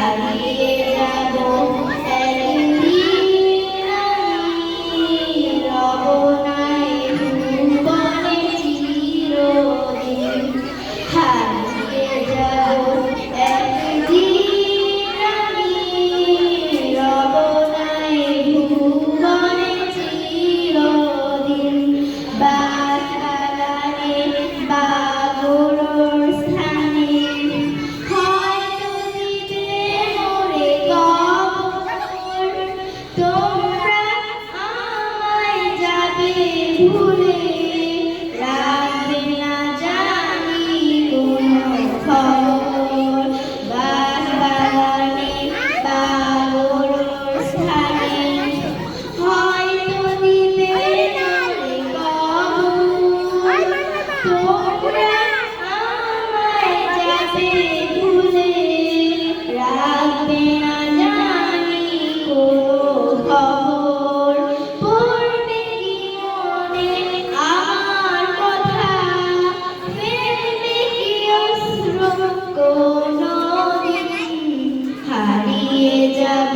হারিয়ে যাব একদিন আমি রব নাই ভুবনে চিরদিন হারিয়ে যাব একদিন আমি রব নাই ভুবনে চিরদিন বাগানে বা গরুর স্থানে হয়তো দিবে মোরে কবর তোমরা আমায় যাবে ভুলে রাখবে না জানি কোনো খবর বাগানে বা গরুর স্থানে হয়তো দিবে মোরে কবর তোমরা আমায় যাবে ভুলে রাখবে না জানি কোনো খবর পড়বে কি মনে আমার কথা ফেলবে কি অশ্রু কোনদিন হারিয়ে যাব